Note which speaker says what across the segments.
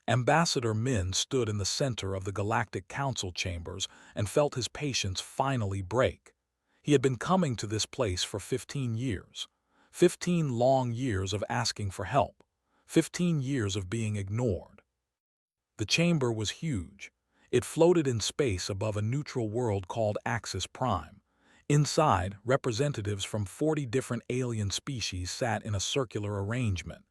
Speaker 1: Ambassador Min stood in the center of the Galactic Council chambers and felt his patience finally break. He had been coming to this place for 15 years. 15 long years of asking for help. 15 years of being ignored. The chamber was huge. It floated in space above a neutral world called Axis Prime. Inside, representatives from 40 different alien species sat in a circular arrangement.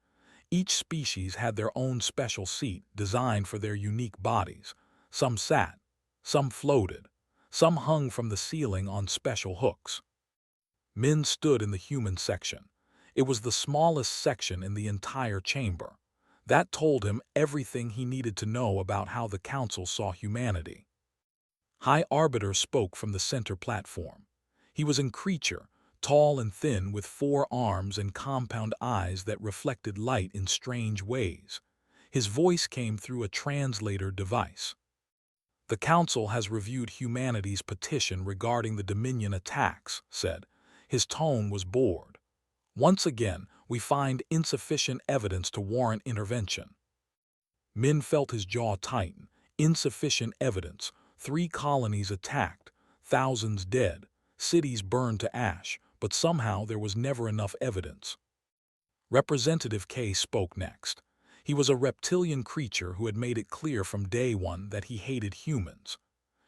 Speaker 1: Each species had their own special seat designed for their unique bodies. Some sat, some floated, some hung from the ceiling on special hooks. Min stood in the human section. It was the smallest section in the entire chamber. That told him everything he needed to know about how the Council saw humanity. High Arbiter spoke from the center platform. He was a creature, tall and thin with 4 arms and compound eyes that reflected light in strange ways. His voice came through a translator device. The Council has reviewed humanity's petition regarding the Dominion attacks, said. His tone was bored. Once again, we find insufficient evidence to warrant intervention. Min felt his jaw tighten. Insufficient evidence. 3 colonies attacked, thousands dead, cities burned to ash, but somehow there was never enough evidence. Representative K spoke next. He was a reptilian creature who had made it clear from day one that he hated humans.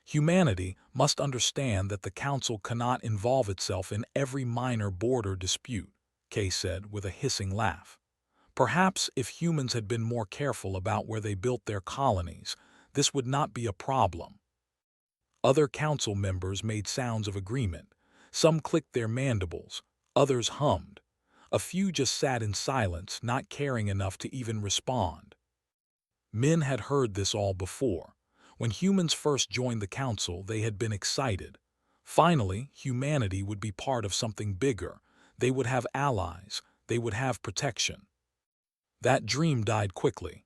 Speaker 1: Humanity must understand that the Council cannot involve itself in every minor border dispute, K said with a hissing laugh. Perhaps if humans had been more careful about where they built their colonies, this would not be a problem. Other Council members made sounds of agreement. Some clicked their mandibles, others hummed. A few just sat in silence, not caring enough to even respond. Min had heard this all before. When humans first joined the Council, they had been excited. Finally, humanity would be part of something bigger. They would have allies. They would have protection. That dream died quickly.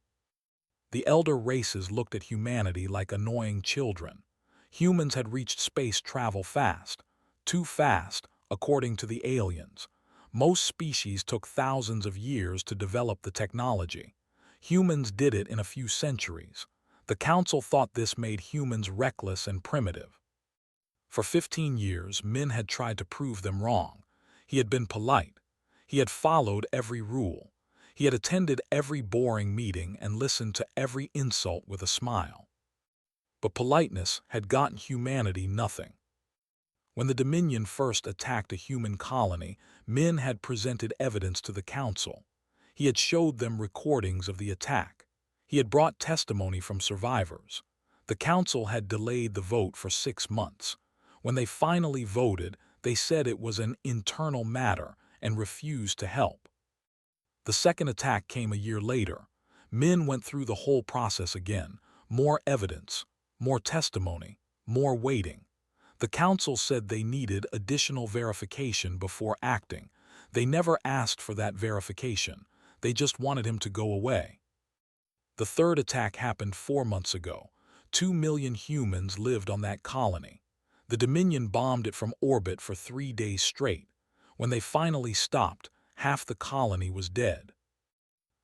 Speaker 1: The elder races looked at humanity like annoying children. Humans had reached space travel fast. Too fast, according to the aliens. Most species took thousands of years to develop the technology. Humans did it in a few centuries. The Council thought this made humans reckless and primitive. For 15 years, Min had tried to prove them wrong. He had been polite. He had followed every rule. He had attended every boring meeting and listened to every insult with a smile. But politeness had gotten humanity nothing. When the Dominion first attacked a human colony, Min had presented evidence to the Council. He had showed them recordings of the attack. He had brought testimony from survivors. The Council had delayed the vote for 6 months. When they finally voted, they said it was an internal matter and refused to help. The second attack came a year later. Min went through the whole process again. More evidence, more testimony, more waiting. The Council said they needed additional verification before acting. They never asked for that verification. They just wanted him to go away. The third attack happened 4 months ago. 2 million humans lived on that colony. The Dominion bombed it from orbit for 3 days straight. When they finally stopped, half the colony was dead.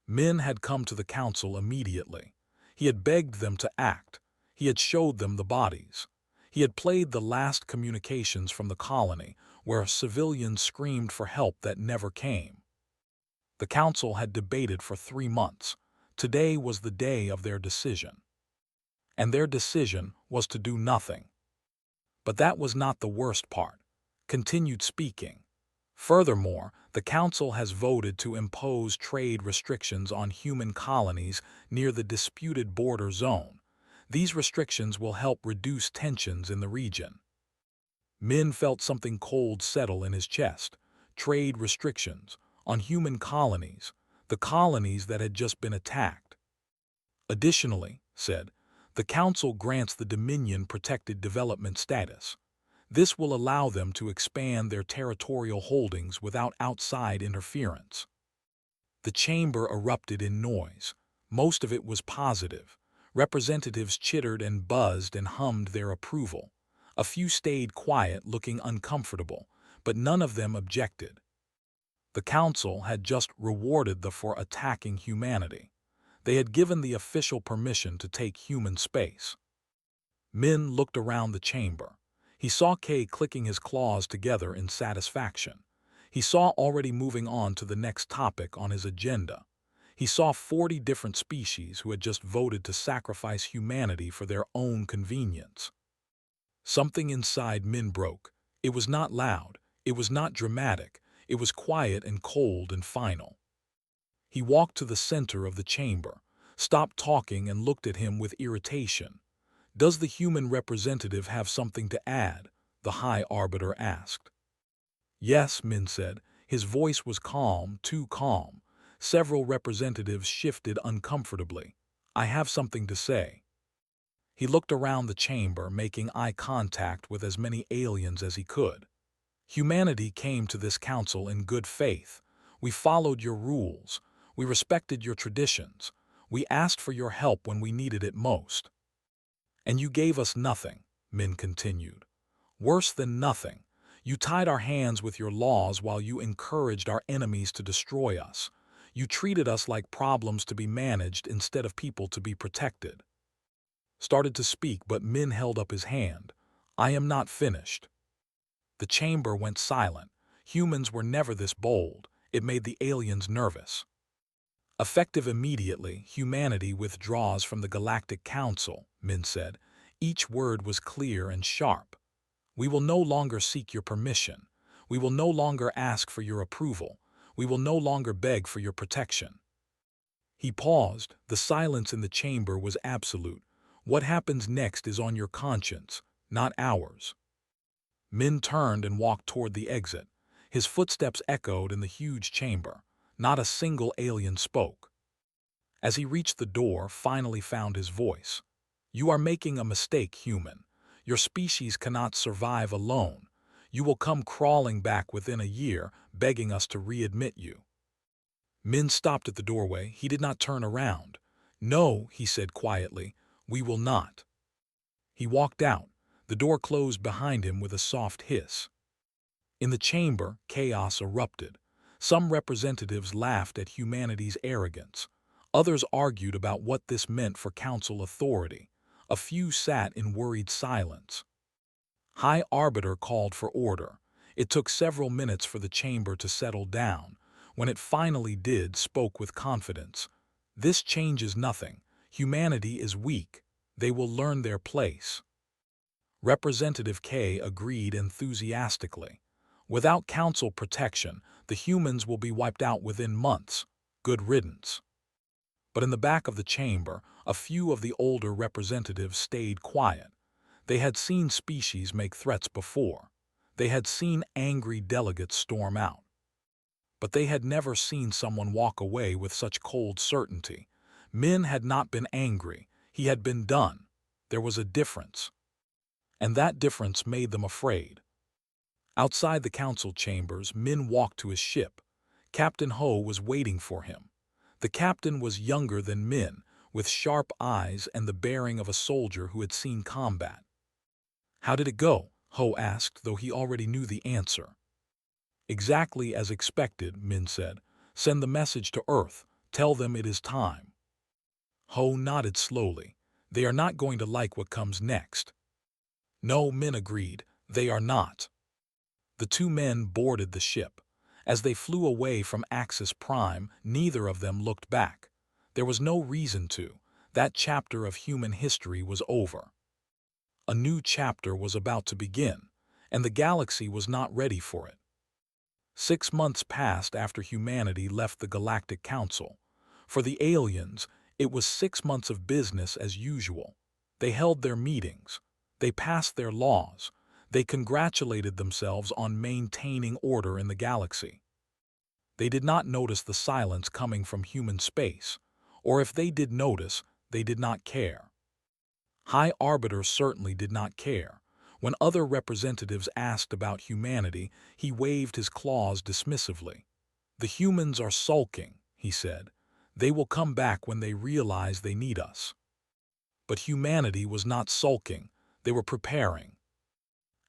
Speaker 1: Min had come to the Council immediately. He had begged them to act. He had showed them the bodies. He had played the last communications from the colony, where civilians screamed for help that never came. The Council had debated for 3 months. Today was the day of their decision. And their decision was to do nothing. But that was not the worst part. Continued speaking. Furthermore, the Council has voted to impose trade restrictions on human colonies near the disputed border zone. These restrictions will help reduce tensions in the region. Min felt something cold settle in his chest. Trade restrictions on human colonies, the colonies that had just been attacked. Additionally, said, the Council grants the Dominion protected development status. This will allow them to expand their territorial holdings without outside interference. The chamber erupted in noise. Most of it was positive. Representatives chittered and buzzed and hummed their approval. A few stayed quiet, looking uncomfortable, but none of them objected. The Council had just rewarded them for attacking humanity. They had given the official permission to take human space. Min looked around the chamber. He saw Kay clicking his claws together in satisfaction. He saw already moving on to the next topic on his agenda. He saw 40 different species who had just voted to sacrifice humanity for their own convenience. Something inside Min broke. It was not loud. It was not dramatic. It was quiet and cold and final. He walked to the center of the chamber, stopped talking and looked at him with irritation. "Does the human representative have something to add?" the High Arbiter asked. "Yes," Min said. His voice was calm, too calm. Several representatives shifted uncomfortably. "I have something to say." He looked around the chamber, making eye contact with as many aliens as he could. "Humanity came to this council in good faith. We followed your rules. We respected your traditions. We asked for your help when we needed it most. And you gave us nothing," Min continued. "Worse than nothing. You tied our hands with your laws while you encouraged our enemies to destroy us. You treated us like problems to be managed instead of people to be protected." Started to speak, but Min held up his hand. "I am not finished." The chamber went silent. Humans were never this bold. It made the aliens nervous. "Effective immediately, humanity withdraws from the Galactic Council," Min said. Each word was clear and sharp. "We will no longer seek your permission. We will no longer ask for your approval. We will no longer beg for your protection." He paused. The silence in the chamber was absolute. "What happens next is on your conscience, not ours." Min turned and walked toward the exit. His footsteps echoed in the huge chamber. Not a single alien spoke. As he reached the door, finally found his voice. "You are making a mistake, human. Your species cannot survive alone. You will come crawling back within a year, begging us to readmit you." Min stopped at the doorway. He did not turn around. "No," he said quietly, "we will not." He walked out. The door closed behind him with a soft hiss. In the chamber, chaos erupted. Some representatives laughed at humanity's arrogance. Others argued about what this meant for council authority. A few sat in worried silence. High Arbiter called for order. It took several minutes for the chamber to settle down. When it finally did, spoke with confidence. "This changes nothing. Humanity is weak. They will learn their place." Representative K agreed enthusiastically. "Without council protection, the humans will be wiped out within months. Good riddance." But in the back of the chamber, a few of the older representatives stayed quiet. They had seen species make threats before. They had seen angry delegates storm out. But they had never seen someone walk away with such cold certainty. Min had not been angry. He had been done. There was a difference. And that difference made them afraid. Outside the council chambers, Min walked to his ship. Captain Ho was waiting for him. The captain was younger than Min, with sharp eyes and the bearing of a soldier who had seen combat. "How did it go?" Ho asked, though he already knew the answer. "Exactly as expected," Min said. "Send the message to Earth. Tell them it is time." Ho nodded slowly. "They are not going to like what comes next." "No," Min agreed. "They are not." The two men boarded the ship. As they flew away from Axis Prime, neither of them looked back. There was no reason to. That chapter of human history was over. A new chapter was about to begin, and the galaxy was not ready for it. 6 months passed after humanity left the Galactic Council. For the aliens, it was 6 months of business as usual. They held their meetings. They passed their laws. They congratulated themselves on maintaining order in the galaxy. They did not notice the silence coming from human space, or if they did notice, they did not care. High Arbiter certainly did not care. When other representatives asked about humanity, he waved his claws dismissively. "The humans are sulking," he said. "They will come back when they realize they need us." But humanity was not sulking. They were preparing.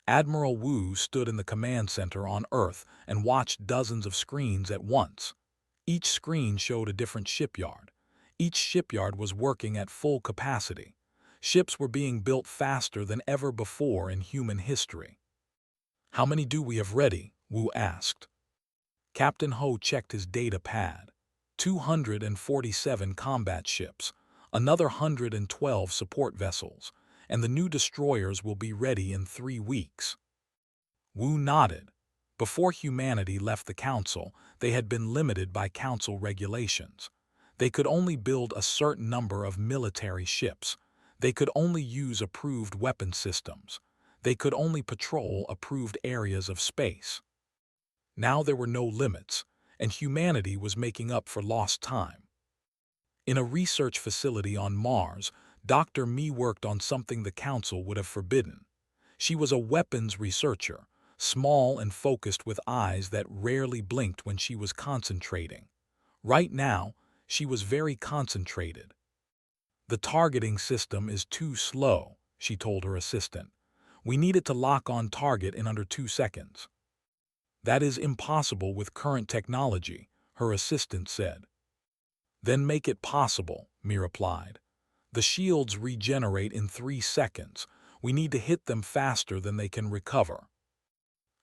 Speaker 1: Admiral Wu stood in the command center on Earth and watched dozens of screens at once. Each screen showed a different shipyard. Each shipyard was working at full capacity. Ships were being built faster than ever before in human history. "How many do we have ready?" Wu asked. Captain Ho checked his data pad. 247 combat ships, another 112 support vessels, and the new destroyers will be ready in 3 weeks. Wu nodded. Before humanity left the Council, they had been limited by Council regulations. They could only build a certain number of military ships. They could only use approved weapon systems. They could only patrol approved areas of space. Now there were no limits, and humanity was making up for lost time. In a research facility on Mars, Dr. Mi worked on something the Council would have forbidden. She was a weapons researcher, small and focused with eyes that rarely blinked when she was concentrating. Right now, she was very concentrated. "The targeting system is too slow," she told her assistant. "We need it to lock on target in under 2 seconds." "That is impossible with current technology," her assistant said. "Then make it possible," Mi replied. "The shields regenerate in 3 seconds. We need to hit them faster than they can recover."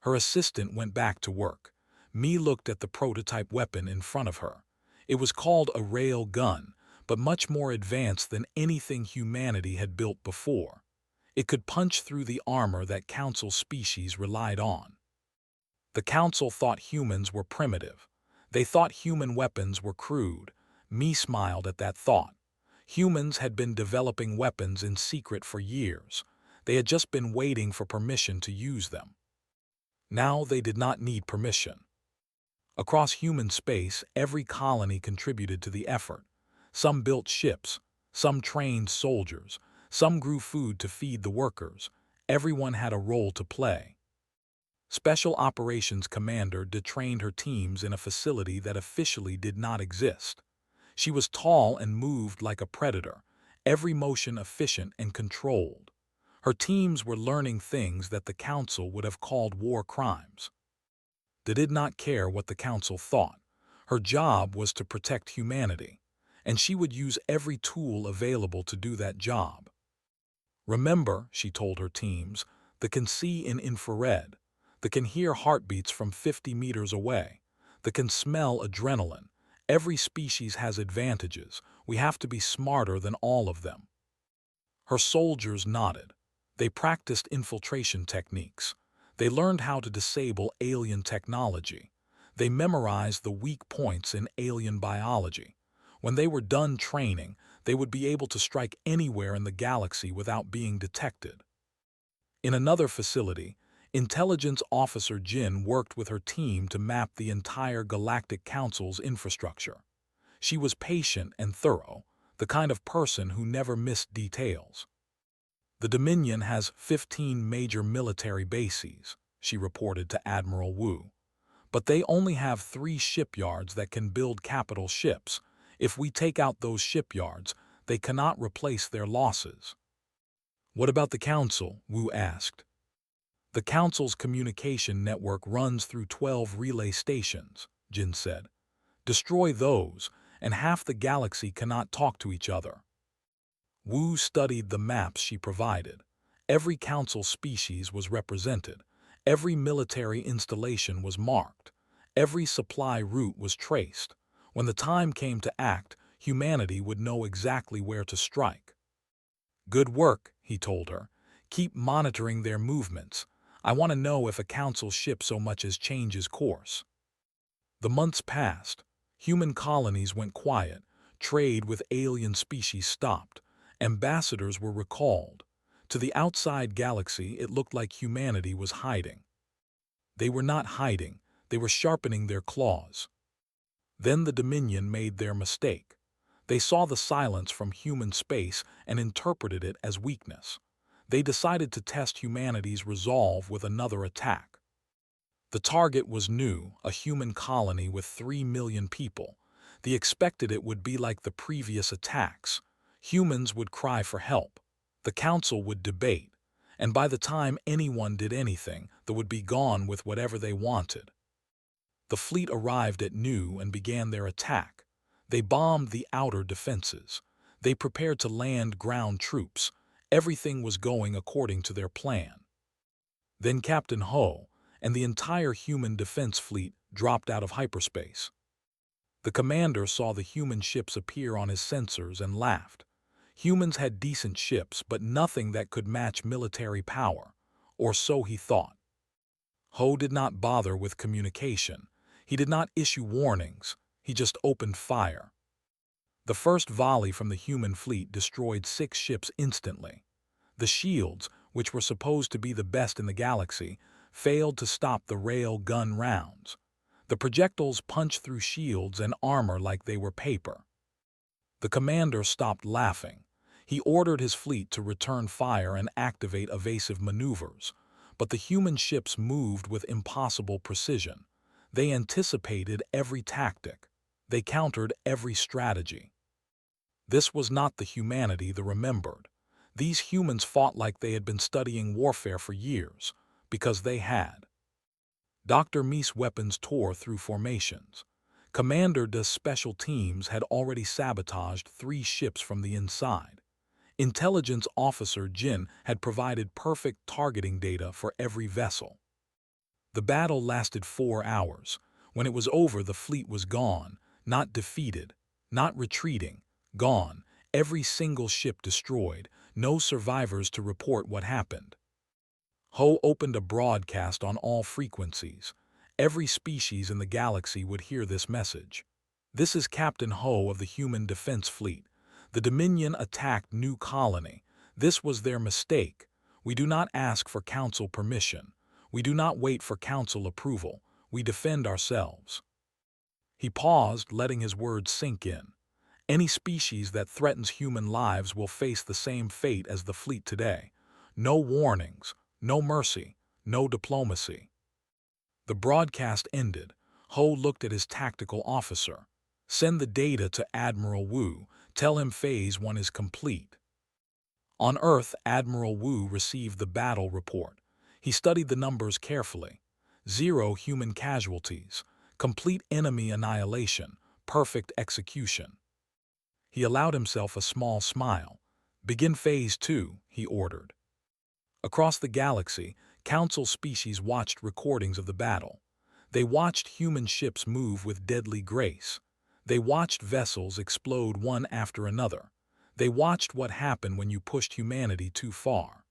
Speaker 1: Her assistant went back to work. Mi looked at the prototype weapon in front of her. It was called a rail gun, but much more advanced than anything humanity had built before. It could punch through the armor that Council species relied on. The Council thought humans were primitive. They thought human weapons were crude. Mi smiled at that thought. Humans had been developing weapons in secret for years. They had just been waiting for permission to use them. Now they did not need permission. Across human space, every colony contributed to the effort. Some built ships, some trained soldiers, some grew food to feed the workers. Everyone had a role to play. Special Operations Commander detrained her teams in a facility that officially did not exist. She was tall and moved like a predator, every motion efficient and controlled. Her teams were learning things that the Council would have called war crimes. They did not care what the Council thought. Her job was to protect humanity, and she would use every tool available to do that job. "Remember," she told her teams, "they can see in infrared. They can hear heartbeats from 50 meters away. They can smell adrenaline. Every species has advantages. We have to be smarter than all of them." Her soldiers nodded. They practiced infiltration techniques. They learned how to disable alien technology. They memorized the weak points in alien biology. When they were done training, they would be able to strike anywhere in the galaxy without being detected. In another facility, Intelligence Officer Jin worked with her team to map the entire Galactic Council's infrastructure. She was patient and thorough, the kind of person who never missed details. "The Dominion has 15 major military bases," she reported to Admiral Wu. "But they only have 3 shipyards that can build capital ships. If we take out those shipyards, they cannot replace their losses." "What about the Council?" Wu asked. "The Council's communication network runs through 12 relay stations," Jin said. "Destroy those, and half the galaxy cannot talk to each other." Wu studied the maps she provided. Every Council species was represented. Every military installation was marked. Every supply route was traced. When the time came to act, humanity would know exactly where to strike. "Good work," he told her. "Keep monitoring their movements. I want to know if a Council ship so much as changes course." The months passed. Human colonies went quiet. Trade with alien species stopped. Ambassadors were recalled. To the outside galaxy, it looked like humanity was hiding. They were not hiding. They were sharpening their claws. Then the Dominion made their mistake. They saw the silence from human space and interpreted it as weakness. They decided to test humanity's resolve with another attack. The target was new, a human colony with 3 million people. They expected it would be like the previous attacks. Humans would cry for help. The Council would debate. And by the time anyone did anything, they would be gone with whatever they wanted. The fleet arrived at noon and began their attack. They bombed the outer defenses. They prepared to land ground troops. Everything was going according to their plan. Then Captain Ho and the entire human defense fleet dropped out of hyperspace. The commander saw the human ships appear on his sensors and laughed. Humans had decent ships, but nothing that could match military power, or so he thought. Ho did not bother with communication. He did not issue warnings. He just opened fire. The first volley from the human fleet destroyed 6 ships instantly. The shields, which were supposed to be the best in the galaxy, failed to stop the rail gun rounds. The projectiles punched through shields and armor like they were paper. The commander stopped laughing. He ordered his fleet to return fire and activate evasive maneuvers, but the human ships moved with impossible precision. They anticipated every tactic. They countered every strategy. This was not the humanity they remembered. These humans fought like they had been studying warfare for years, because they had. Dr. Mee's weapons tore through formations. Commander De's special teams had already sabotaged 3 ships from the inside. Intelligence Officer Jin had provided perfect targeting data for every vessel. The battle lasted 4 hours. When it was over, the fleet was gone, not defeated, not retreating, gone, every single ship destroyed, no survivors to report what happened. Ho opened a broadcast on all frequencies. Every species in the galaxy would hear this message. This is Captain Ho of the Human Defense Fleet. The Dominion attacked New Colony. This was their mistake. We do not ask for council permission. We do not wait for council approval. We defend ourselves. He paused, letting his words sink in. Any species that threatens human lives will face the same fate as the fleet today. No warnings, no mercy, no diplomacy. The broadcast ended. Ho looked at his tactical officer. Send the data to Admiral Wu. Tell him Phase 1 is complete. On Earth, Admiral Wu received the battle report. He studied the numbers carefully. 0 human casualties. Complete enemy annihilation. Perfect execution. He allowed himself a small smile. Begin Phase 2, he ordered. Across the galaxy, Council species watched recordings of the battle. They watched human ships move with deadly grace. They watched vessels explode one after another. They watched what happened when you pushed humanity too far.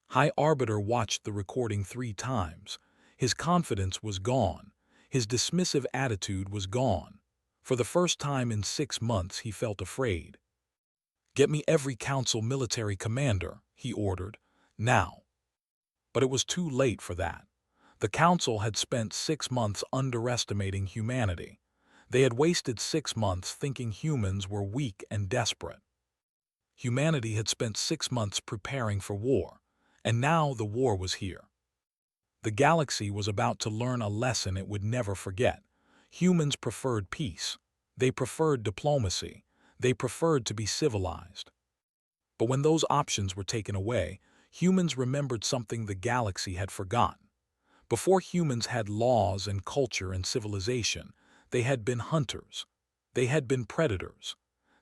Speaker 1: High Arbiter watched the recording 3 times. His confidence was gone. His dismissive attitude was gone. For the first time in 6 months, he felt afraid. Get me every Council military commander, he ordered. Now. But it was too late for that. The Council had spent 6 months underestimating humanity. They had wasted 6 months thinking humans were weak and desperate. Humanity had spent 6 months preparing for war, and now the war was here. The galaxy was about to learn a lesson it would never forget. Humans preferred peace. They preferred diplomacy. They preferred to be civilized. But when those options were taken away, humans remembered something the galaxy had forgotten. Before humans had laws and culture and civilization, they had been hunters. They had been predators.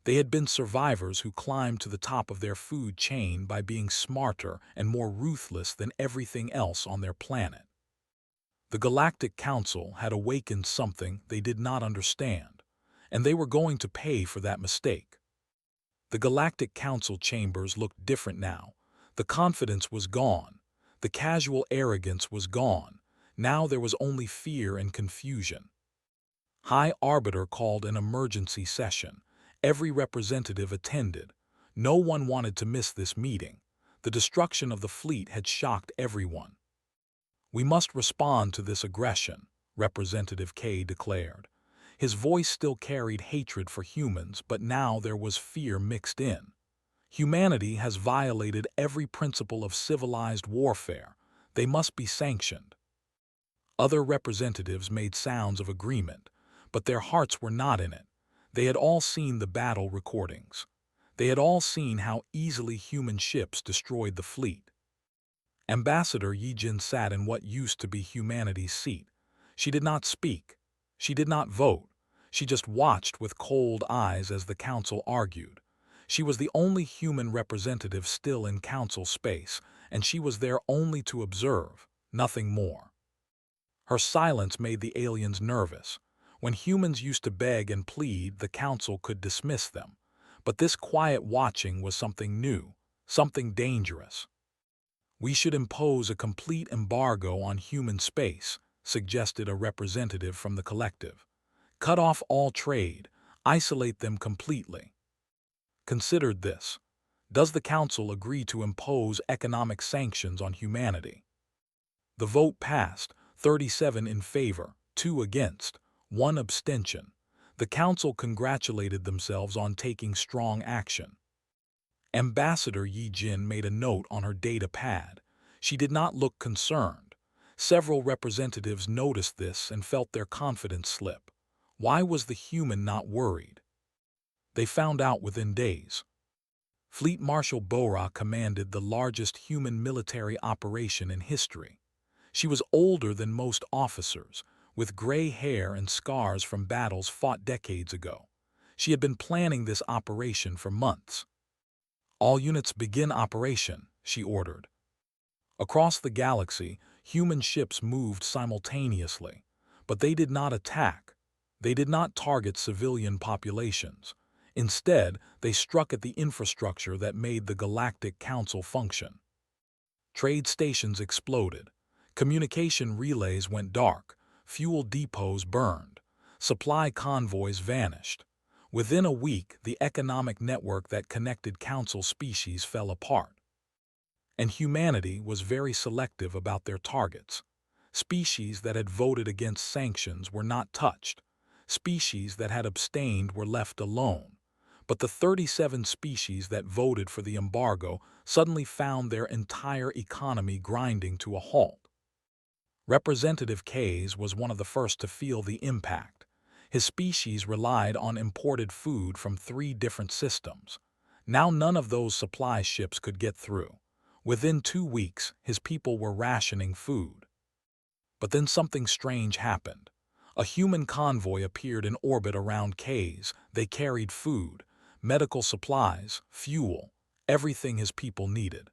Speaker 1: They had been survivors who climbed to the top of their food chain by being smarter and more ruthless than everything else on their planet. The Galactic Council had awakened something they did not understand, and they were going to pay for that mistake. The Galactic Council chambers looked different now. The confidence was gone. The casual arrogance was gone. Now there was only fear and confusion. High Arbiter called an emergency session. Every representative attended. No one wanted to miss this meeting. The destruction of the fleet had shocked everyone. We must respond to this aggression, Representative K declared. His voice still carried hatred for humans, but now there was fear mixed in. Humanity has violated every principle of civilized warfare. They must be sanctioned. Other representatives made sounds of agreement, but their hearts were not in it. They had all seen the battle recordings. They had all seen how easily human ships destroyed the fleet. Ambassador Yijin sat in what used to be humanity's seat. She did not speak. She did not vote. She just watched with cold eyes as the council argued. She was the only human representative still in council space, and she was there only to observe, nothing more. Her silence made the aliens nervous. When humans used to beg and plead, the council could dismiss them. But this quiet watching was something new, something dangerous. "We should impose a complete embargo on human space," suggested a representative from the collective. "Cut off all trade, isolate them completely." Considered this. Does the council agree to impose economic sanctions on humanity? The vote passed, 37 in favor, 2 against, 1 abstention. The council congratulated themselves on taking strong action. Ambassador Yi Jin made a note on her data pad. She did not look concerned. Several representatives noticed this and felt their confidence slip. Why was the human not worried? They found out within days. Fleet Marshal Bora commanded the largest human military operation in history. She was older than most officers, with gray hair and scars from battles fought decades ago. She had been planning this operation for months. "All units begin operation," she ordered. Across the galaxy, human ships moved simultaneously, but they did not attack. They did not target civilian populations. Instead, they struck at the infrastructure that made the Galactic Council function. Trade stations exploded. Communication relays went dark. Fuel depots burned. Supply convoys vanished. Within a week, the economic network that connected council species fell apart. And humanity was very selective about their targets. Species that had voted against sanctions were not touched. Species that had abstained were left alone. But the 37 species that voted for the embargo suddenly found their entire economy grinding to a halt. Representative Kays was one of the first to feel the impact. His species relied on imported food from 3 different systems. Now none of those supply ships could get through. Within 2 weeks, his people were rationing food. But then something strange happened. A human convoy appeared in orbit around Kays. They carried food, medical supplies, fuel, everything his people needed.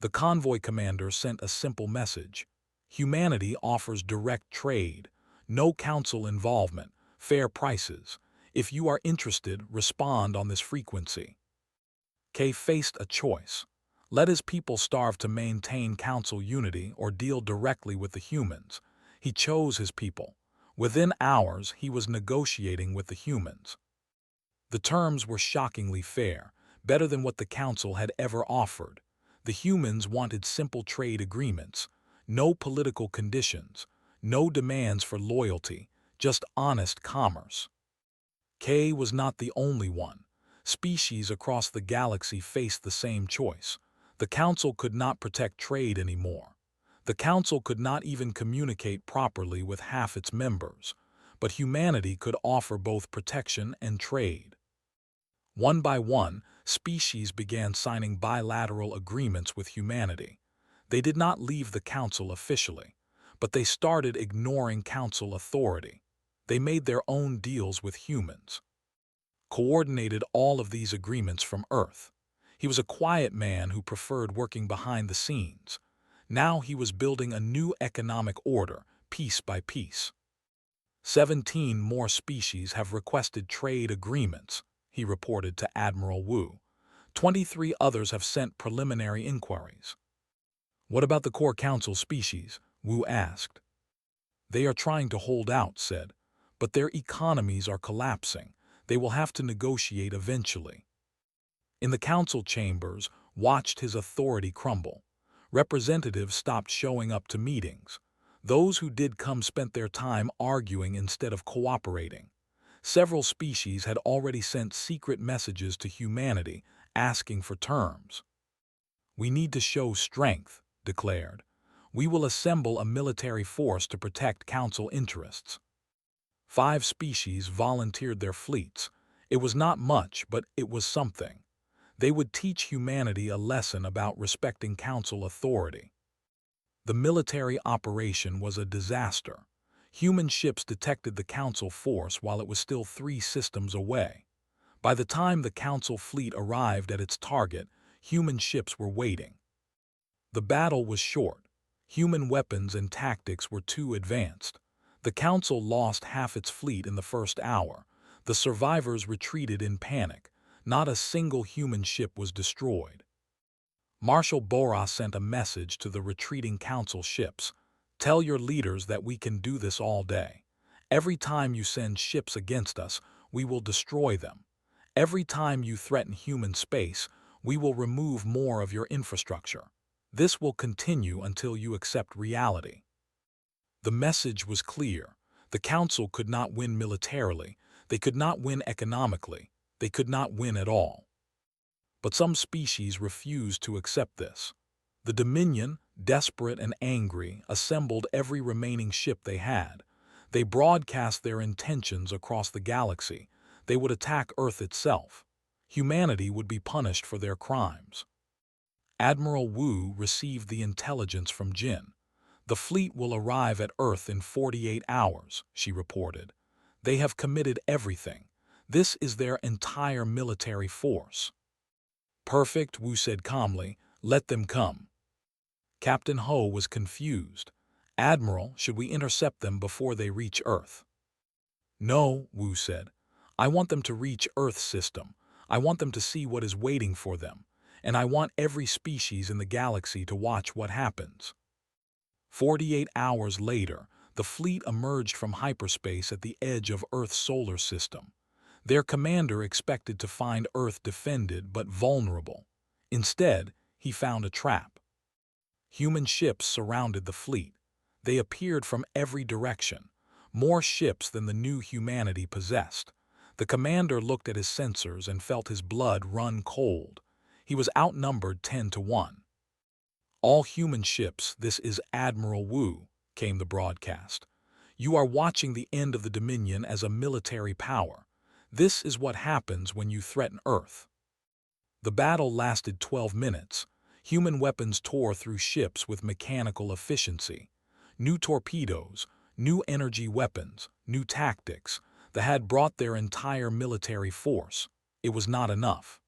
Speaker 1: The convoy commander sent a simple message. Humanity offers direct trade, no council involvement, fair prices. If you are interested, respond on this frequency. Kay faced a choice. Let his people starve to maintain council unity or deal directly with the humans. He chose his people. Within hours, he was negotiating with the humans. The terms were shockingly fair, better than what the council had ever offered. The humans wanted simple trade agreements, no political conditions, no demands for loyalty, just honest commerce. Kay was not the only one. Species across the galaxy faced the same choice. The council could not protect trade anymore. The council could not even communicate properly with half its members, but humanity could offer both protection and trade. One by one, species began signing bilateral agreements with humanity. They did not leave the council officially, but they started ignoring council authority. They made their own deals with humans. Coordinated all of these agreements from Earth. He was a quiet man who preferred working behind the scenes. Now he was building a new economic order, piece by piece. 17 more species have requested trade agreements, he reported to Admiral Wu. 23 others have sent preliminary inquiries. What about the core council species? Wu asked. They are trying to hold out, said, but their economies are collapsing. They will have to negotiate eventually. In the council chambers, watched his authority crumble. Representatives stopped showing up to meetings. Those who did come spent their time arguing instead of cooperating. Several species had already sent secret messages to humanity, asking for terms. We need to show strength, declared. We will assemble a military force to protect council interests. 5 species volunteered their fleets. It was not much, but it was something. They would teach humanity a lesson about respecting council authority. The military operation was a disaster. Human ships detected the Council force while it was still 3 systems away. By the time the Council fleet arrived at its target, human ships were waiting. The battle was short. Human weapons and tactics were too advanced. The Council lost half its fleet in the first hour. The survivors retreated in panic. Not a single human ship was destroyed. Marshal Bora sent a message to the retreating Council ships. "Tell your leaders that we can do this all day. Every time you send ships against us, we will destroy them. Every time you threaten human space, we will remove more of your infrastructure. This will continue until you accept reality." The message was clear. The Council could not win militarily. They could not win economically. They could not win at all. But some species refused to accept this. The Dominion, desperate and angry, assembled every remaining ship they had. They broadcast their intentions across the galaxy. They would attack Earth itself. Humanity would be punished for their crimes. Admiral Wu received the intelligence from Jin. "The fleet will arrive at Earth in 48 hours, she reported. "They have committed everything. This is their entire military force." "Perfect," Wu said calmly. "Let them come." Captain Ho was confused. "Admiral, should we intercept them before they reach Earth?" "No," Wu said. "I want them to reach Earth's system. I want them to see what is waiting for them. And I want every species in the galaxy to watch what happens." 48 hours later, the fleet emerged from hyperspace at the edge of Earth's solar system. Their commander expected to find Earth defended but vulnerable. Instead, he found a trap. Human ships surrounded the fleet. They appeared from every direction, more ships than the new humanity possessed. The commander looked at his sensors and felt his blood run cold. He was outnumbered 10-1. "All human ships, this is Admiral Wu," came the broadcast. "You are watching the end of the Dominion as a military power. This is what happens when you threaten Earth." The battle lasted 12 minutes. Human weapons tore through ships with mechanical efficiency. New torpedoes, new energy weapons, new tactics. They had brought their entire military force. It was not enough.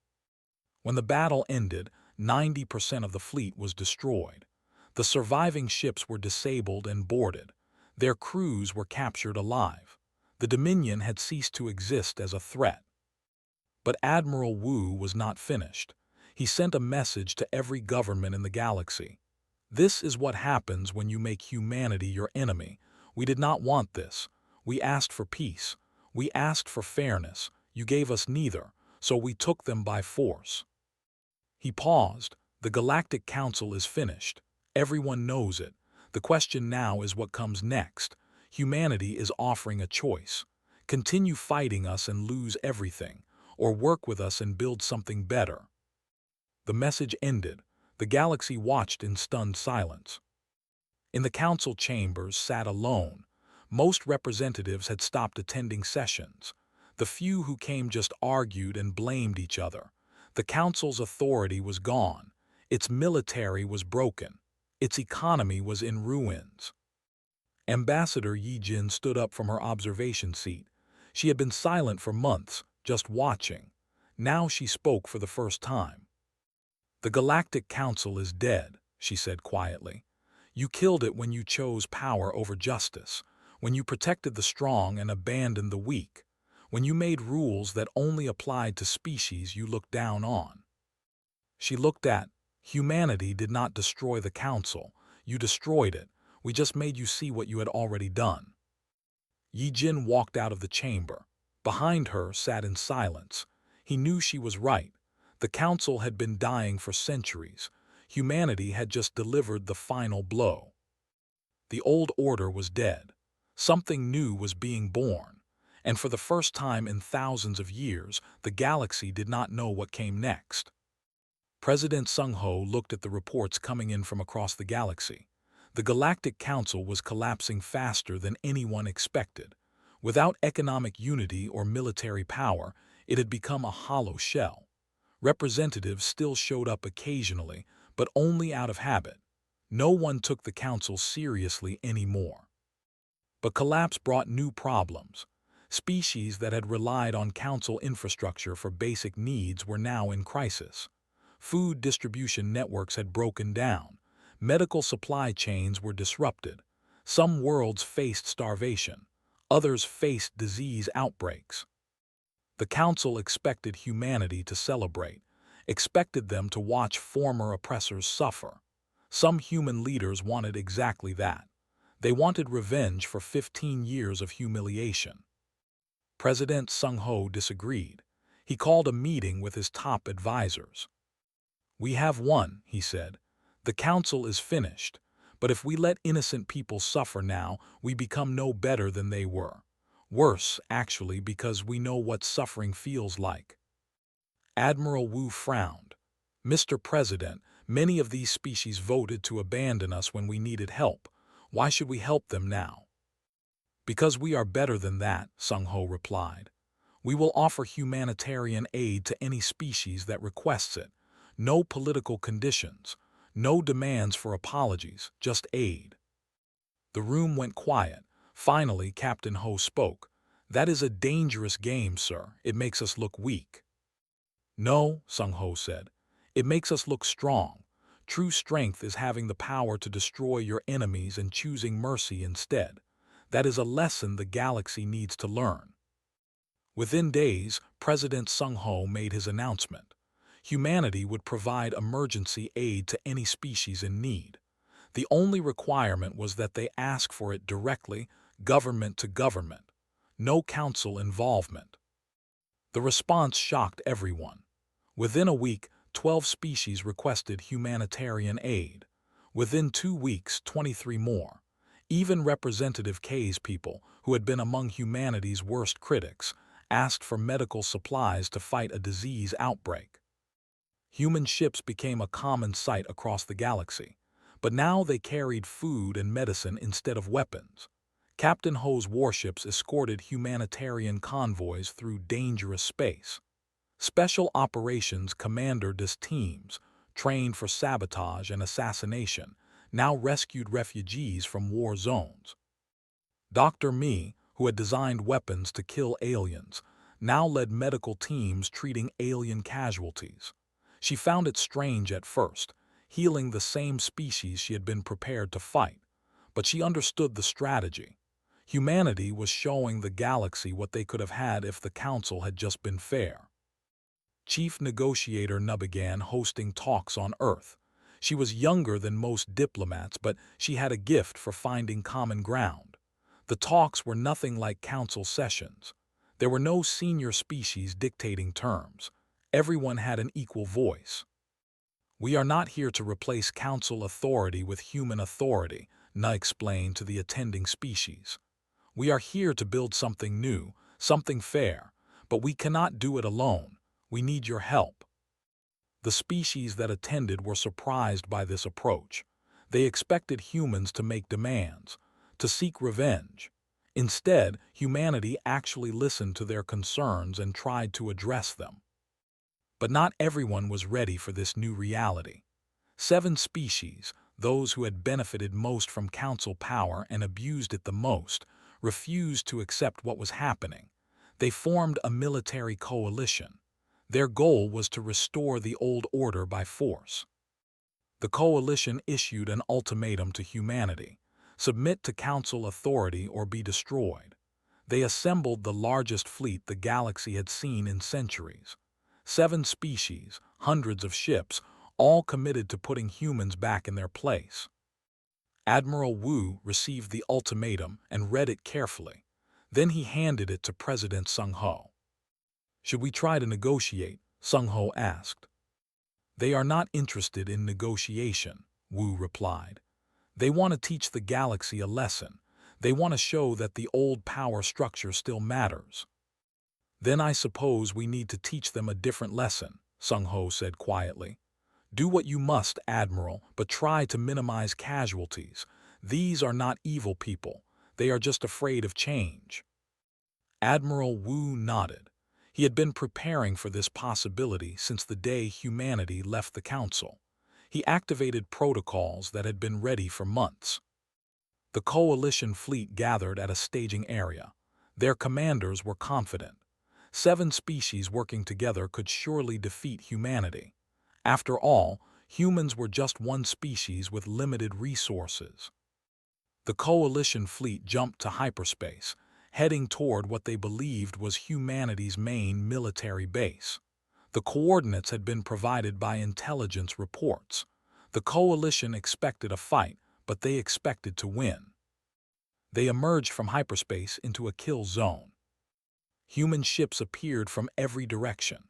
Speaker 1: When the battle ended, 90% of the fleet was destroyed. The surviving ships were disabled and boarded. Their crews were captured alive. The Dominion had ceased to exist as a threat. But Admiral Wu was not finished. He sent a message to every government in the galaxy. "This is what happens when you make humanity your enemy. We did not want this. We asked for peace. We asked for fairness. You gave us neither, so we took them by force." He paused. "The Galactic Council is finished. Everyone knows it. The question now is what comes next. Humanity is offering a choice. Continue fighting us and lose everything, or work with us and build something better." The message ended. The galaxy watched in stunned silence. In the council chambers sat alone. Most representatives had stopped attending sessions. The few who came just argued and blamed each other. The council's authority was gone. Its military was broken. Its economy was in ruins. Ambassador Yi Jin stood up from her observation seat. She had been silent for months, just watching. Now she spoke for the first time. "The Galactic Council is dead," she said quietly. "You killed it when you chose power over justice, when you protected the strong and abandoned the weak, when you made rules that only applied to species you looked down on." She looked at, "Humanity did not destroy the Council. You destroyed it. We just made you see what you had already done." Yi Jin walked out of the chamber. Behind her sat in silence. He knew she was right. The Council had been dying for centuries. Humanity had just delivered the final blow. The old order was dead. Something new was being born. And for the first time in thousands of years, the galaxy did not know what came next. President Sung Ho looked at the reports coming in from across the galaxy. The Galactic Council was collapsing faster than anyone expected. Without economic unity or military power, it had become a hollow shell. Representatives still showed up occasionally, but only out of habit. No one took the Council seriously anymore. But collapse brought new problems. Species that had relied on Council infrastructure for basic needs were now in crisis. Food distribution networks had broken down. Medical supply chains were disrupted. Some worlds faced starvation. Others faced disease outbreaks. The Council expected humanity to celebrate, expected them to watch former oppressors suffer. Some human leaders wanted exactly that. They wanted revenge for 15 years of humiliation. President Sung-ho disagreed. He called a meeting with his top advisors. "We have won," he said. "The Council is finished. But if we let innocent people suffer now, we become no better than they were. Worse, actually, because we know what suffering feels like." Admiral Wu frowned. "Mr. President, many of these species voted to abandon us when we needed help. Why should we help them now?" "Because we are better than that," Sung-ho replied. "We will offer humanitarian aid to any species that requests it. No political conditions, no demands for apologies, just aid." The room went quiet. Finally, Captain Ho spoke. "That is a dangerous game, sir. It makes us look weak." "No," Sung-ho said. "It makes us look strong. True strength is having the power to destroy your enemies and choosing mercy instead. That is a lesson the galaxy needs to learn." Within days, President Sung-ho made his announcement. Humanity would provide emergency aid to any species in need. The only requirement was that they ask for it directly, government to government. No council involvement. The response shocked everyone. Within a week, 12 species requested humanitarian aid. Within 2 weeks, 23 more. Even Representative K's people, who had been among humanity's worst critics, asked for medical supplies to fight a disease outbreak. Human ships became a common sight across the galaxy, but now they carried food and medicine instead of weapons. Captain Ho's warships escorted humanitarian convoys through dangerous space. Special Operations Commander-des teams, trained for sabotage and assassination, now rescued refugees from war zones. Dr. Mi, who had designed weapons to kill aliens, now led medical teams treating alien casualties. She found it strange at first, healing the same species she had been prepared to fight, but she understood the strategy. Humanity was showing the galaxy what they could have had if the Council had just been fair. Chief Negotiator Nu began hosting talks on Earth. She was younger than most diplomats, but she had a gift for finding common ground. The talks were nothing like council sessions. There were no senior species dictating terms. Everyone had an equal voice. "We are not here to replace council authority with human authority," Nu explained to the attending species. "We are here to build something new, something fair, but we cannot do it alone. We need your help." The species that attended were surprised by this approach. They expected humans to make demands, to seek revenge. Instead, humanity actually listened to their concerns and tried to address them. But not everyone was ready for this new reality. 7 species, those who had benefited most from council power and abused it the most, refused to accept what was happening. They formed a military coalition. Their goal was to restore the old order by force. The coalition issued an ultimatum to humanity: submit to council authority or be destroyed. They assembled the largest fleet the galaxy had seen in centuries. 7 species, hundreds of ships, all committed to putting humans back in their place. Admiral Wu received the ultimatum and read it carefully. Then he handed it to President Sung-ho. "Should we try to negotiate?" Sung-ho asked. "They are not interested in negotiation," Wu replied. "They want to teach the galaxy a lesson. They want to show that the old power structure still matters." "Then I suppose we need to teach them a different lesson," Sung-ho said quietly. "Do what you must, Admiral, but try to minimize casualties. These are not evil people. They are just afraid of change." Admiral Wu nodded. He had been preparing for this possibility since the day humanity left the Council. He activated protocols that had been ready for months. The coalition fleet gathered at a staging area. Their commanders were confident. 7 species working together could surely defeat humanity. After all, humans were just one species with limited resources. The coalition fleet jumped to hyperspace, heading toward what they believed was humanity's main military base. The coordinates had been provided by intelligence reports. The coalition expected a fight, but they expected to win. They emerged from hyperspace into a kill zone. Human ships appeared from every direction.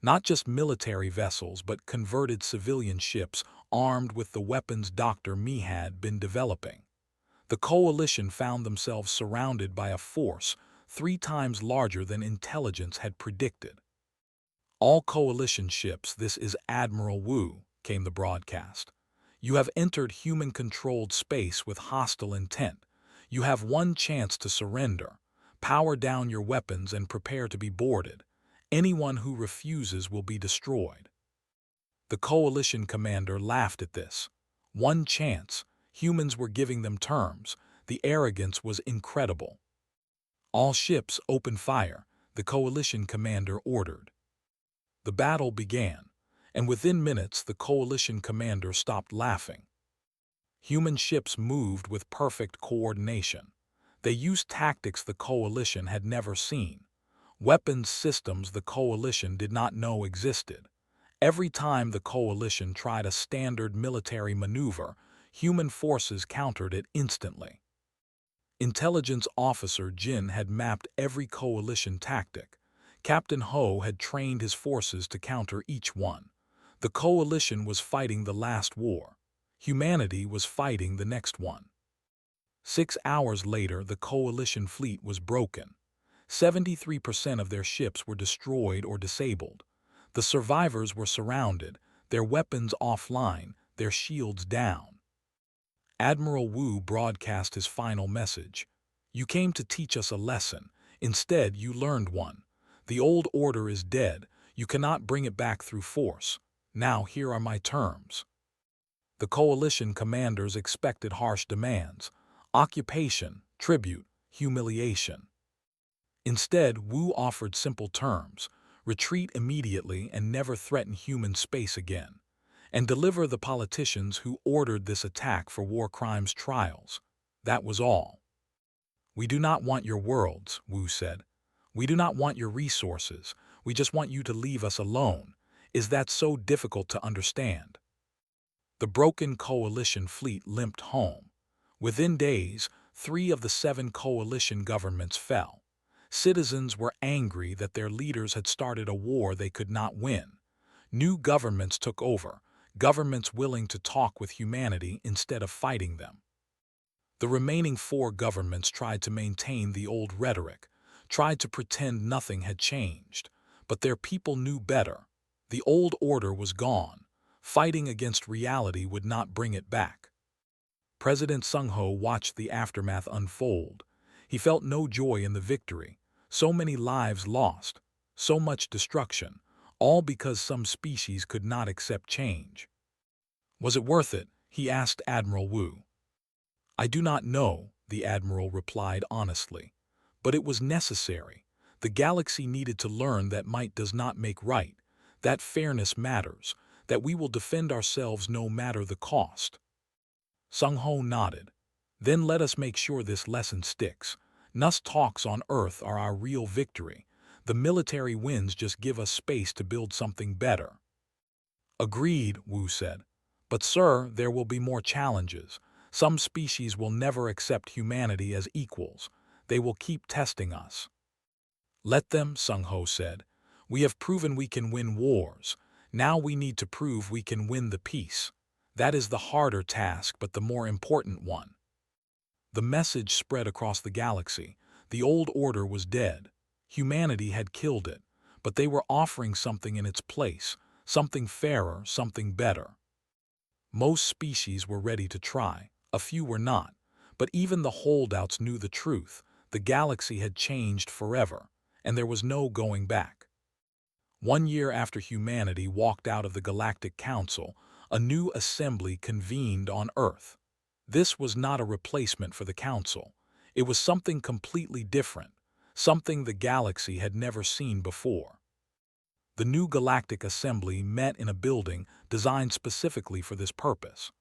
Speaker 1: Not just military vessels, but converted civilian ships armed with the weapons Dr. Me had been developing. The coalition found themselves surrounded by a force 3 times larger than intelligence had predicted. All coalition ships, this is Admiral Wu, came the broadcast. You have entered human-controlled space with hostile intent. You have one chance to surrender. Power down your weapons and prepare to be boarded. Anyone who refuses will be destroyed. The coalition commander laughed at this. One chance. Humans were giving them terms. The arrogance was incredible. All ships open fire, the coalition commander ordered. The battle began, and within minutes the coalition commander stopped laughing. Human ships moved with perfect coordination. They used tactics the coalition had never seen. Weapons systems the coalition did not know existed. Every time the coalition tried a standard military maneuver, human forces countered it instantly. Intelligence officer Jin had mapped every coalition tactic. Captain Ho had trained his forces to counter each one. The coalition was fighting the last war. Humanity was fighting the next one. 6 hours later, the coalition fleet was broken. 73% of their ships were destroyed or disabled. The survivors were surrounded, their weapons offline, their shields down. Admiral Wu broadcast his final message. You came to teach us a lesson. Instead, you learned one. The old order is dead. You cannot bring it back through force. Now here are my terms. The coalition commanders expected harsh demands: occupation, tribute, humiliation. Instead, Wu offered simple terms: retreat immediately and never threaten human space again, and deliver the politicians who ordered this attack for war crimes trials. That was all. We do not want your worlds, Wu said. We do not want your resources. We just want you to leave us alone. Is that so difficult to understand? The broken coalition fleet limped home. Within days, 3 of the 7 coalition governments fell. Citizens were angry that their leaders had started a war they could not win. New governments took over, governments willing to talk with humanity instead of fighting them. The remaining 4 governments tried to maintain the old rhetoric, tried to pretend nothing had changed, but their people knew better. The old order was gone. Fighting against reality would not bring it back. President Sung-ho watched the aftermath unfold. He felt no joy in the victory. So many lives lost, so much destruction, all because some species could not accept change. Was it worth it? He asked Admiral Wu. I do not know, the admiral replied honestly. But it was necessary. The galaxy needed to learn that might does not make right, that fairness matters, that we will defend ourselves no matter the cost. Sung-ho nodded. Then let us make sure this lesson sticks. Us talks on Earth are our real victory. The military wins just give us space to build something better. Agreed, Wu said. But sir, there will be more challenges. Some species will never accept humanity as equals. They will keep testing us. Let them, Sung-ho said. We have proven we can win wars. Now we need to prove we can win the peace. That is the harder task, but the more important one. The message spread across the galaxy. The old order was dead. Humanity had killed it, but they were offering something in its place, something fairer, something better. Most species were ready to try. A few were not. But even the holdouts knew the truth. The galaxy had changed forever, and there was no going back. 1 year after humanity walked out of the Galactic Council, a new assembly convened on Earth. This was not a replacement for the Council. It was something completely different, something the galaxy had never seen before. The new Galactic Assembly met in a building designed specifically for this purpose.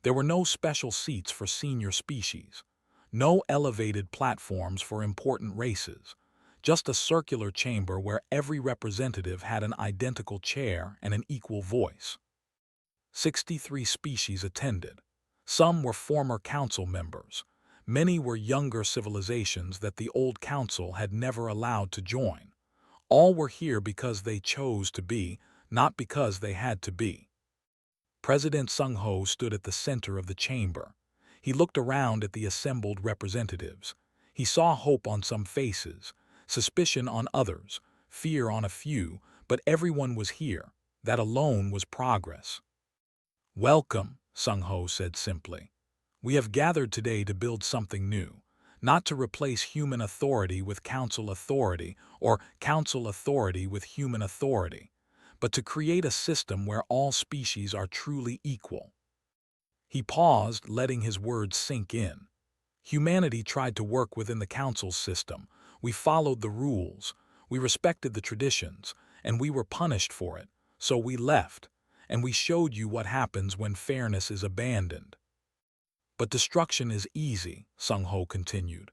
Speaker 1: There were no special seats for senior species, no elevated platforms for important races, just a circular chamber where every representative had an identical chair and an equal voice. 63 species attended. Some were former council members. Many were younger civilizations that the old council had never allowed to join. All were here because they chose to be, not because they had to be. President Sung-ho stood at the center of the chamber. He looked around at the assembled representatives. He saw hope on some faces, suspicion on others, fear on a few, but everyone was here. That alone was progress. "Welcome," Sung-ho said simply. "We have gathered today to build something new, not to replace human authority with council authority or council authority with human authority, but to create a system where all species are truly equal." He paused, letting his words sink in. Humanity tried to work within the council's system. We followed the rules, we respected the traditions, and we were punished for it, so we left, and we showed you what happens when fairness is abandoned. "But destruction is easy," Sung-ho continued.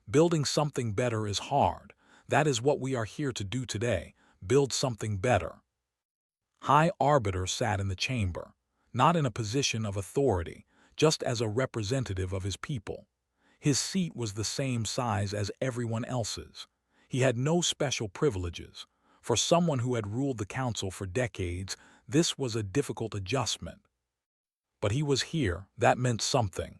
Speaker 1: "Building something better is hard. That is what we are here to do today, build something better." High Arbiter sat in the chamber, not in a position of authority, just as a representative of his people. His seat was the same size as everyone else's. He had no special privileges. For someone who had ruled the council for decades, this was a difficult adjustment. But he was here, that meant something.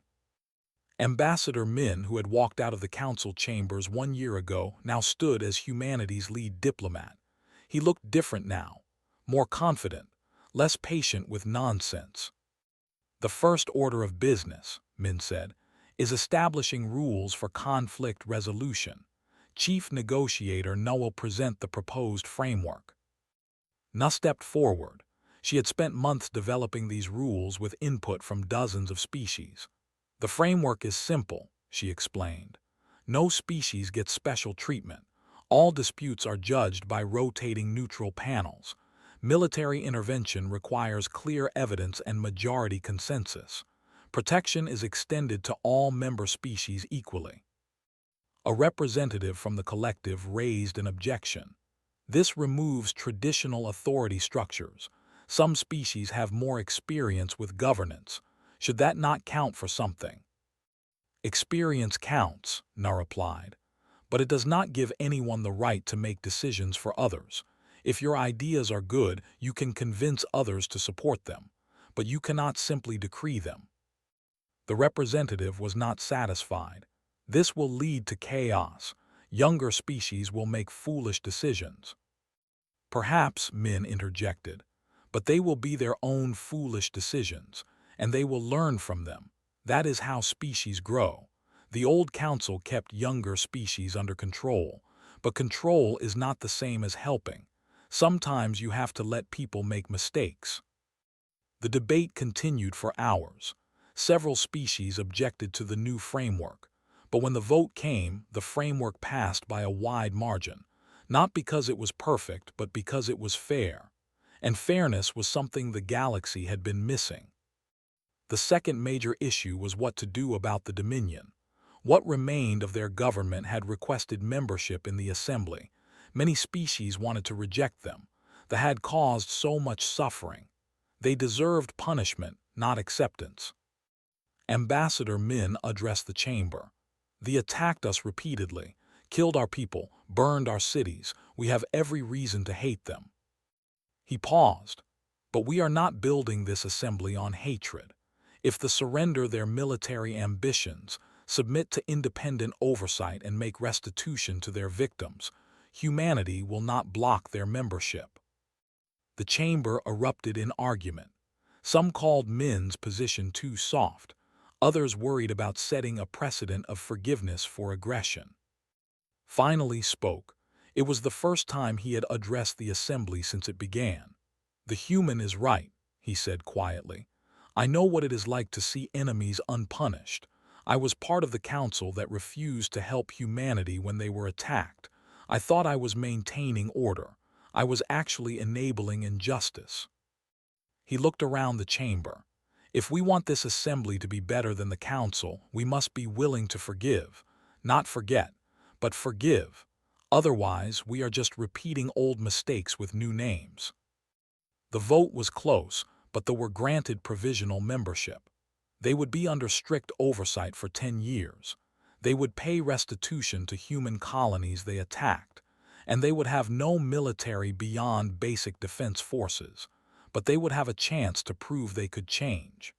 Speaker 1: Ambassador Min, who had walked out of the council chambers 1 year ago, now stood as humanity's lead diplomat. He looked different now, more confident, less patient with nonsense. "The first order of business," Min said, "is establishing rules for conflict resolution. Chief Negotiator Na will present the proposed framework." Na stepped forward. She had spent months developing these rules with input from dozens of species. "The framework is simple," she explained. "No species gets special treatment. All disputes are judged by rotating neutral panels. Military intervention requires clear evidence and majority consensus. Protection is extended to all member species equally." A representative from the collective raised an objection. "This removes traditional authority structures. Some species have more experience with governance. Should that not count for something?" "Experience counts," Na replied, "but it does not give anyone the right to make decisions for others. If your ideas are good, you can convince others to support them, but you cannot simply decree them." The representative was not satisfied. "This will lead to chaos. Younger species will make foolish decisions." "Perhaps," Min interjected, "but they will be their own foolish decisions, and they will learn from them. That is how species grow. The old council kept younger species under control, but control is not the same as helping. Sometimes you have to let people make mistakes." The debate continued for hours. Several species objected to the new framework, but when the vote came, the framework passed by a wide margin, not because it was perfect, but because it was fair. And fairness was something the galaxy had been missing. The second major issue was what to do about the Dominion. What remained of their government had requested membership in the Assembly. Many species wanted to reject them. They had caused so much suffering. They deserved punishment, not acceptance. Ambassador Min addressed the chamber. "They attacked us repeatedly, killed our people, burned our cities. We have every reason to hate them." He paused. "But we are not building this assembly on hatred. If they surrender their military ambitions, submit to independent oversight and make restitution to their victims, humanity will not block their membership." The chamber erupted in argument. Some called Min's position too soft. Others worried about setting a precedent of forgiveness for aggression. Finally spoke. It was the first time he had addressed the assembly since it began. "The human is right," he said quietly. I know what it is like to see enemies unpunished. I was part of the council that refused to help humanity when they were attacked. I thought I was maintaining order. I was actually enabling injustice." He looked around the chamber. "If we want this assembly to be better than the council, we must be willing to forgive. Not forget, but forgive. Otherwise, we are just repeating old mistakes with new names." The vote was close, but they were granted provisional membership. They would be under strict oversight for 10 years. They would pay restitution to human colonies they attacked, and they would have no military beyond basic defense forces, but they would have a chance to prove they could change.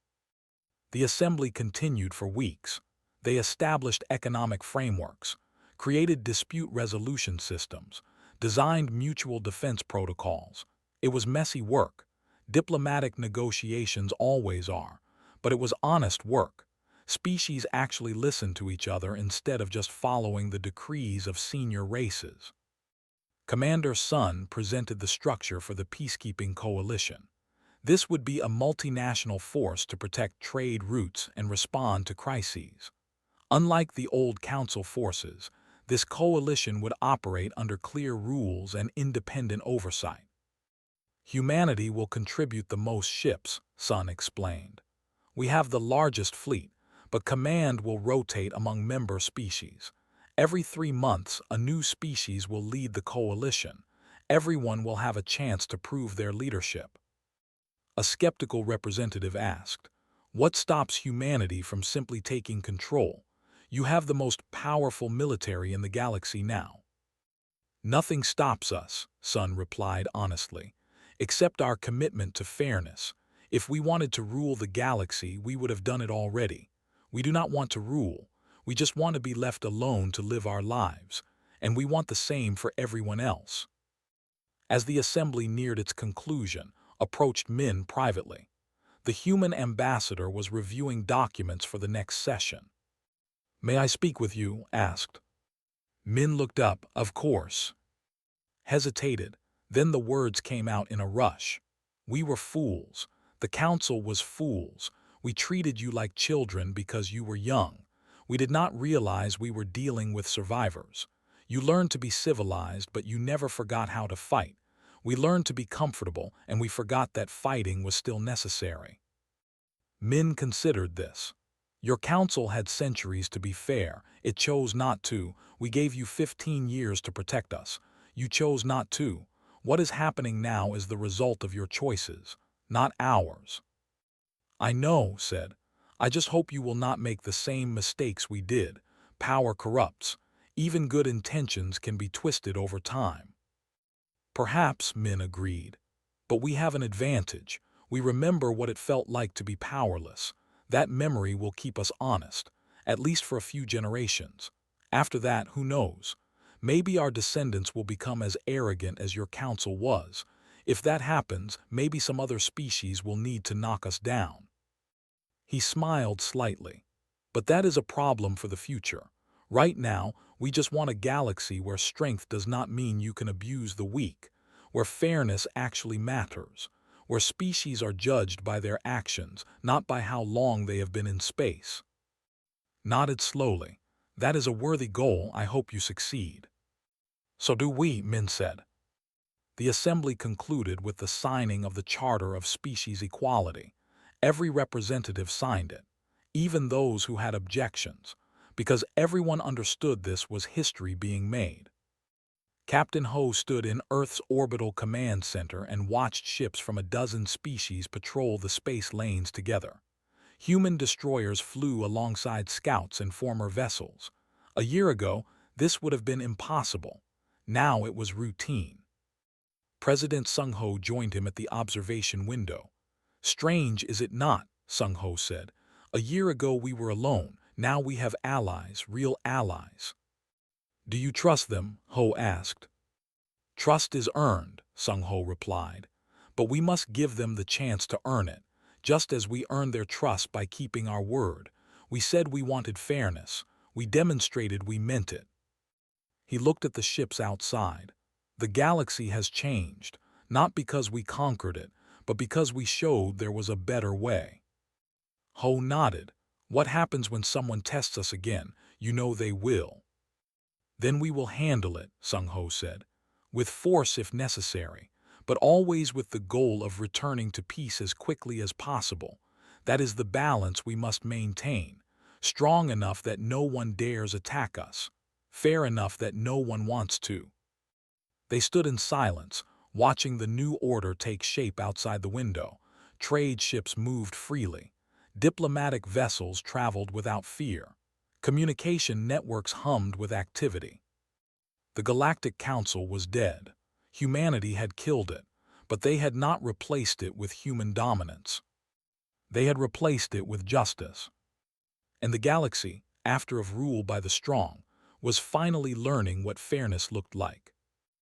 Speaker 1: The assembly continued for weeks. They established economic frameworks, created dispute resolution systems, designed mutual defense protocols. It was messy work. Diplomatic negotiations always are, but it was honest work. Species actually listened to each other instead of just following the decrees of senior races. Commander Sun presented the structure for the peacekeeping coalition. This would be a multinational force to protect trade routes and respond to crises. Unlike the old council forces, this coalition would operate under clear rules and independent oversight. "Humanity will contribute the most ships," Sun explained. "We have the largest fleet, but command will rotate among member species. Every 3 months, a new species will lead the coalition. Everyone will have a chance to prove their leadership." A skeptical representative asked, "What stops humanity from simply taking control? You have the most powerful military in the galaxy now." "Nothing stops us," Sun replied honestly, "except our commitment to fairness. If we wanted to rule the galaxy, we would have done it already. We do not want to rule. We just want to be left alone to live our lives, and we want the same for everyone else." As the assembly neared its conclusion, approached Min privately. The human ambassador was reviewing documents for the next session. "May I speak with you?" asked. Min looked up. "Of course." Hesitated. Then the words came out in a rush. "We were fools. The council was fools. We treated you like children because you were young. We did not realize we were dealing with survivors. You learned to be civilized, but you never forgot how to fight. We learned to be comfortable, and we forgot that fighting was still necessary." Min considered this. "Your council had centuries to be fair. It chose not to. We gave you 15 years to protect us. You chose not to. What is happening now is the result of your choices, not ours." "I know," said. "I just hope you will not make the same mistakes we did. Power corrupts. Even good intentions can be twisted over time." "Perhaps," Min agreed. "But we have an advantage. We remember what it felt like to be powerless. That memory will keep us honest, at least for a few generations. After that, who knows? Maybe our descendants will become as arrogant as your council was. If that happens, maybe some other species will need to knock us down." He smiled slightly. "But that is a problem for the future. Right now, we just want a galaxy where strength does not mean you can abuse the weak, where fairness actually matters, where species are judged by their actions, not by how long they have been in space." Nodded slowly. "That is a worthy goal. I hope you succeed." "So do we," Min said. The assembly concluded with the signing of the Charter of Species Equality. Every representative signed it, even those who had objections, because everyone understood this was history being made. Captain Ho stood in Earth's orbital command center and watched ships from a dozen species patrol the space lanes together. Human destroyers flew alongside scouts and former vessels. A year ago, this would have been impossible. Now it was routine. President Sung-ho joined him at the observation window. "Strange, is it not?" Sung-ho said. "A year ago we were alone. Now we have allies, real allies." "Do you trust them?" Ho asked. "Trust is earned," Sung-ho replied. "But we must give them the chance to earn it, just as we earned their trust by keeping our word. We said we wanted fairness. We demonstrated we meant it." He looked at the ships outside. "The galaxy has changed, not because we conquered it, but because we showed there was a better way." Ho nodded. What happens when someone tests us again? You know they will. Then we will handle it, Sung Ho said, with force if necessary, but always with the goal of returning to peace as quickly as possible. That is the balance we must maintain, strong enough that no one dares attack us, fair enough that no one wants to. They stood in silence, watching the new order take shape outside the window. Trade ships moved freely. Diplomatic vessels traveled without fear. Communication networks hummed with activity. The Galactic Council was dead. Humanity had killed it, but they had not replaced it with human dominance. They had replaced it with justice. And the galaxy, after of rule by the strong, was finally learning what fairness looked like.